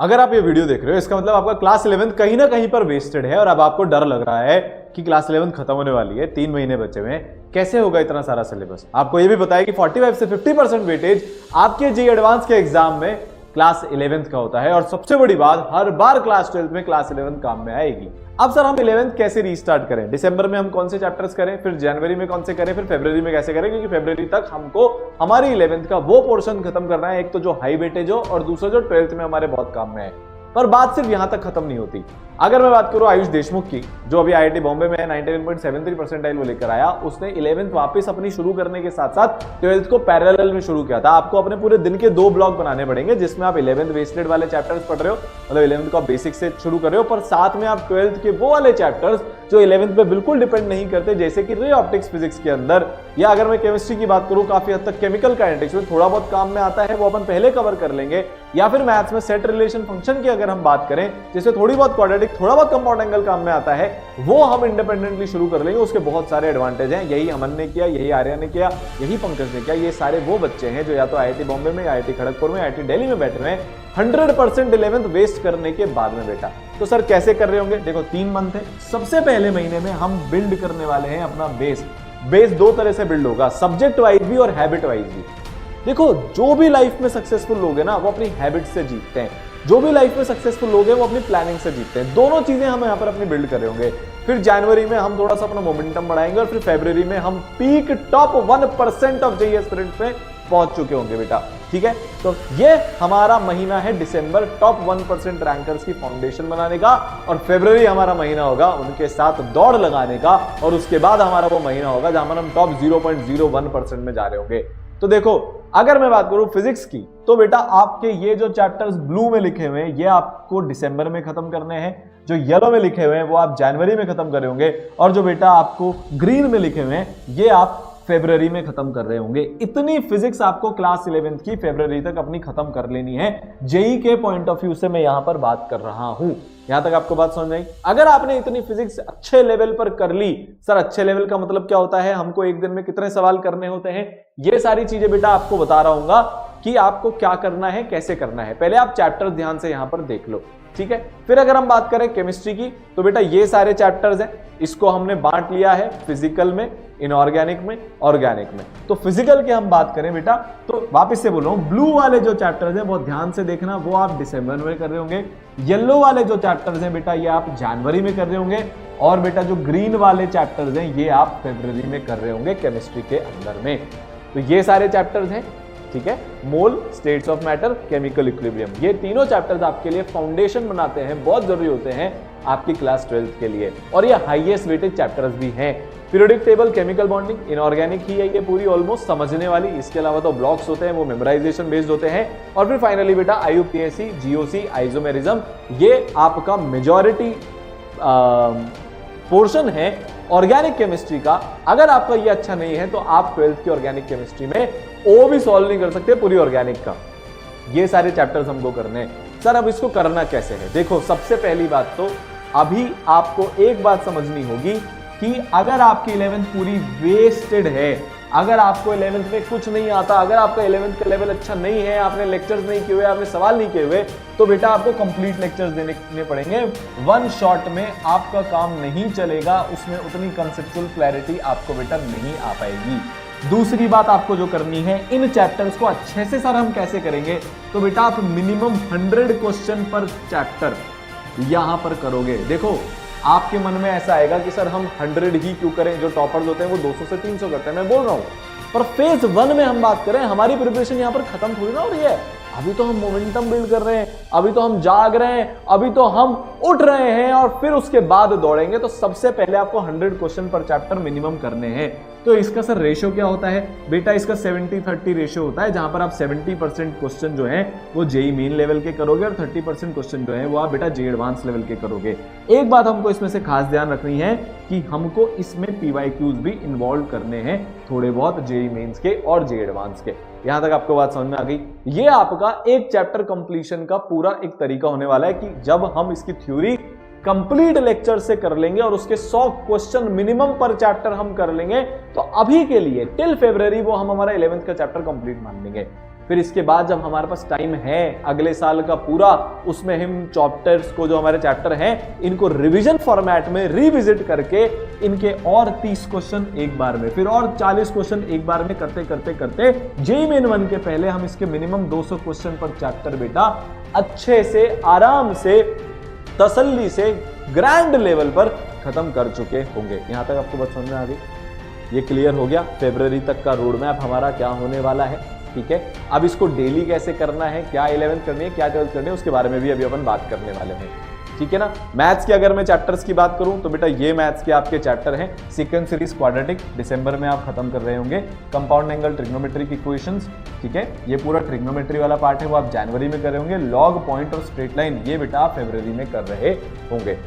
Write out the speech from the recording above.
अगर आप ये वीडियो देख रहे हो इसका मतलब आपका क्लास 11 कहीं ना कहीं पर वेस्टेड है और अब आपको डर लग रहा है कि क्लास 11 खत्म होने वाली है, 3 महीने बचे हुए हैं, कैसे होगा इतना सारा सिलेबस। आपको ये भी पता है कि 45 से 50% वेटेज आपके जी एडवांस के एग्जाम में क्लास 11 का होता है और सबसे बड़ी बात, हर बार क्लास 12 में क्लास 11 काम में आएगी। अब सर हम 11th कैसे रीस्टार्ट करें, दिसंबर में हम कौन से चैप्टर्स करें, फिर जनवरी में कौन से करें, फिर फरवरी में कैसे करें, क्योंकि फरवरी तक हमको हमारी 11th का वो पोर्शन खत्म करना है, एक तो जो हाई वेटेज हो और दूसरा जो 12th में हमारे बहुत काम में है। पर बात सिर्फ यहां तक खत्म नहीं होती। अगर मैं बात करूं आयुष देशमुख की, जो अभी आईआईटी बॉम्बे में 99.73 परसेंटाइल वो लेकर आया, उसने 11th वापस अपनी शुरू करने के साथ साथ 12th को पैरेलल में शुरू किया था। आपको अपने पूरे दिन के 2 ब्लॉक बनाने पड़ेंगे, जिसमें आप 11th वेस्टेड वाले चैप्टर्स पढ़ रहे हो, मतलब 11th को आप बेसिक से शुरू कर रहे हो, पर साथ में आप 12th के वो वाले चैप्टर्स जो 11th पे बिल्कुल डिपेंड नहीं करते, जैसे कि रे ऑप्टिक्स फिजिक्स के अंदर, या अगर मैं केमिस्ट्री की बात करूं काफी हद तक केमिकल काइनेटिक्स में थोड़ा बहुत काम में आता है, वो अपन पहले कवर कर लेंगे, या फिर मैथ्स में सेट रिलेशन फंक्शन की अगर हम बात करें जिससे थोड़ी बहुत क्वाड्रेटिक थोड़ा बहुत कंपाउंड एंगल काम में आता है, वो हम इंडिपेंडेंटली शुरू कर लेंगे। उसके बहुत सारे एडवांटेज हैं, यही अमन ने किया, यही आर्या ने किया, यही पंकज ने किया। ये सारे वो बच्चे हैं जो या तो आईआईटी बॉम्बे में, आईआईटी खड़गपुर में, आईआईटी दिल्ली में बैठे हुए हैं 100% 11th वेस्ट करने के बाद में बेटा। तो सर कैसे कर रहे होंगे, देखो 3 मंथ है। सबसे पहले महीने में हम बिल्ड करने वाले हैं अपना बेस 2 तरह से बिल्ड होगा, सब्जेक्ट वाइज भी और हैबिट वाइज भी। देखो जो भी लाइफ में सक्सेसफुल लोग हैं ना, वो अपनी हैबिट से जीतते हैं, जो भी लाइफ में सक्सेसफुल लोग हैं वो अपनी प्लानिंग से जीतते हैं। दोनों चीजें हम यहाँ पर अपनी बिल्ड कर रहे होंगे। फिर जनवरी में हम थोड़ा सा अपना मोमेंटम बढ़ाएंगे और फिर फरवरी में हम peak top 1% of JEE aspirants में पहुंच चुके होंगे बेटा, ठीक है। तो ये हमारा महीना है दिसंबर, टॉप 1% रैंकर्स की फाउंडेशन बनाने का, और फरवरी हमारा महीना होगा उनके साथ दौड़ लगाने का, और उसके बाद हमारा वो महीना होगा जहां हम टॉप 0.01% में जा रहे होंगे। तो देखो अगर मैं बात करूं फिजिक्स की, तो बेटा आपके ये जो चैप्टर्स ब्लू में लिखे हुए हैं ये आपको दिसंबर में खत्म करने हैं, जो येलो में लिखे हुए हैं वो आप जनवरी में खत्म कर रहे होंगे, और जो बेटा आपको ग्रीन में लिखे हुए हैं ये आप फरवरी में खत्म कर रहे होंगे। इतनी फिजिक्स आपको क्लास 11th की फरवरी तक अपनी खत्म कर लेनी है। जेई के पॉइंट ऑफ व्यू से मैं यहां पर बात कर रहा हूं। यहां तक आपको बात समझ आई? अगर आपने इतनी फिजिक्स अच्छे लेवल पर कर ली, सर अच्छे लेवल का मतलब क्या होता है, हमको एक दिन में कितने सवाल करने होते हैं, ये सारी चीजें बेटा आपको बता रहा हूंगा कि आपको क्या करना है, कैसे करना है। पहले आप चैप्टर ध्यान से यहां पर देख लो, ठीक है। फिर अगर हम बात करें केमिस्ट्री की, तो बेटा ये सारे चैप्टर्स हैं, इसको हमने बांट लिया है फिजिकल में, इनऑर्गेनिक में, ऑर्गेनिक में। तो फिजिकल की हम बात करें बेटा, तो वापस से बोल रहा हूं, ब्लू वाले जो चैप्टर्स हैं वो ध्यान से देखना, वो आप दिसंबर में कर रहे होंगे। येलो वाले जो चैप्टर्स हैं बेटा ये आप जनवरी में कर रहे होंगे, और बेटा जो ग्रीन वाले चैप्टर्स हैं ये आप फरवरी में कर रहे होंगे केमिस्ट्री के अंदर में। तो ये सारे चैप्टर्स हैं, ठीक है। Mole, states of matter, chemical equilibrium, ये तीनों चैप्टर्स आपके लिए फाउंडेशन बनाते हैं, बहुत जरूरी होते हैं आपकी क्लास 12th के लिए, और ये हाईएस्ट वेटेज चैप्टर्स भी हैं। Periodic table, chemical bonding, inorganic ही है ये पूरी ऑलमोस्ट समझने वाली। इसके अलावा तो ब्लॉक्स होते हैं वो मेमोराइजेशन बेस्ड होते हैं। और फिर फाइनली बेटा आईयूपीएसी, जीओसी, आइसोमेरिज्म, ये आपका मेजॉरिटी पोर्शन है ऑर्गेनिक केमिस्ट्री का। अगर आपका ये अच्छा नहीं है तो आप 12th की ऑर्गेनिक केमिस्ट्री में ओ भी सॉल्व नहीं कर सकते पूरी ऑर्गेनिक का। ये सारे चैप्टर्स हमको करने हैं। सर अब इसको करना कैसे है, देखो सबसे पहली बात तो अभी आपको एक बात समझनी होगी कि अगर आपकी 11th पूरी वेस्टेड है, अगर आपको 11th में कुछ नहीं आता, अगर आपका 11th का लेवल अच्छा नहीं है, आपने लेक्चर्स नहीं किए हुए, आपने सवाल नहीं किए हुए, तो बेटा आपको कंप्लीट लेक्चर्स देने पड़ेंगे। वन शॉट में आपका काम नहीं चलेगा, उसमें उतनी कंसेप्चुअल क्लैरिटी आपको बेटा नहीं आ पाएगी। दूसरी बात आपको जो करनी है, इन चैप्टर्स को अच्छे से सर हम कैसे करेंगे, तो बेटा आप मिनिमम 100 क्वेश्चन पर चैप्टर यहां पर करोगे। देखो आपके मन में ऐसा आएगा कि सर हम 100 ही क्यों करें, जो टॉपर्स होते हैं वो 200 से 300 करते हैं, मैं बोल रहा हूं, पर फेज 1 में हम बात करें, हमारी प्रिपरेशन यहां पर खत्म थोड़ी ना हो रही है। अभी तो हम मोमेंटम बिल्ड कर रहे हैं, अभी तो हम जाग रहे हैं, अभी तो हम उठ रहे हैं, और फिर उसके बाद दौड़ेंगे। तो सबसे पहले आपको 100 क्वेश्चन पर चैप्टर मिनिमम करने हैं। तो इसका सर रेशियो क्या होता है बेटा, इसका 70-30 रेशियो होता है, जहां पर आप 70% क्वेश्चन जो है वो जेई मेन लेवल के करोगे और 30% क्वेश्चन जो है वो आप बेटा जेई एडवांस लेवल के करोगे। एक बात हमको इसमें से खास ध्यान रखनी है कि हमको इसमें पीवाईक्यूज भी इन्वॉल्व करने हैं, थोड़े बहुत जेई मेंस के और जेई एडवांस के। यहां तक आपको बात समझ में आ गई? ये आपका एक चैप्टर कंप्लीशन का पूरा एक तरीका होने वाला है कि जब हम इसकी थ्योरी कंप्लीट लेक्चर से कर लेंगे और उसके 100 क्वेश्चन मिनिमम पर चैप्टर हम कर लेंगे, तो अभी के लिए टिल फरवरी वो हम हमारा 11th का चैप्टर कंप्लीट मान लेंगे। फिर इसके बाद जब हमारे पास टाइम है अगले साल का पूरा, उसमें हम चैप्टर्स को, जो हमारे चैप्टर हैं, इनको रिवीजन फॉर्मेट में रिविजिट करके इनके और 30 क्वेश्चन एक बार में, फिर और 40 क्वेश्चन एक बार में करते करते करते जेईई मेन 1 के पहले हम इसके मिनिमम 200 क्वेश्चन पर चैप्टर बेटा अच्छे से, आराम से, तसल्ली से, ग्रैंड लेवल पर खत्म कर चुके होंगे। यहां तक आपको बात समझ में आ गई? ये क्लियर हो गया फरवरी तक का रोड मैप हमारा क्या होने वाला है। ठीक है, अब इसको डेली कैसे करना है, क्या 11th करनी है, क्या 12th करनी है, उसके बारे में भी अभी अपन बात करने वाले हैं। ठीक है ना। मैथ्स की अगर मैं चैप्टर्स की बात करूं तो बेटा ये मैथ्स के आपके चैप्टर हैं। सीक्वेंस सीरीज क्वाड्रेटिक दिसंबर में आप खत्म कर रहे होंगे। कंपाउंड एंगल ट्रिग्नोमेट्री की इक्वेशंस, ठीक है, ये पूरा ट्रिग्नोमेट्री वाला पार्ट है वो आप जनवरी में कर रहे होंगे। लॉग, पॉइंट और स्ट्रेट लाइन ये बेटा आप फरवरी में कर रहे होंगे।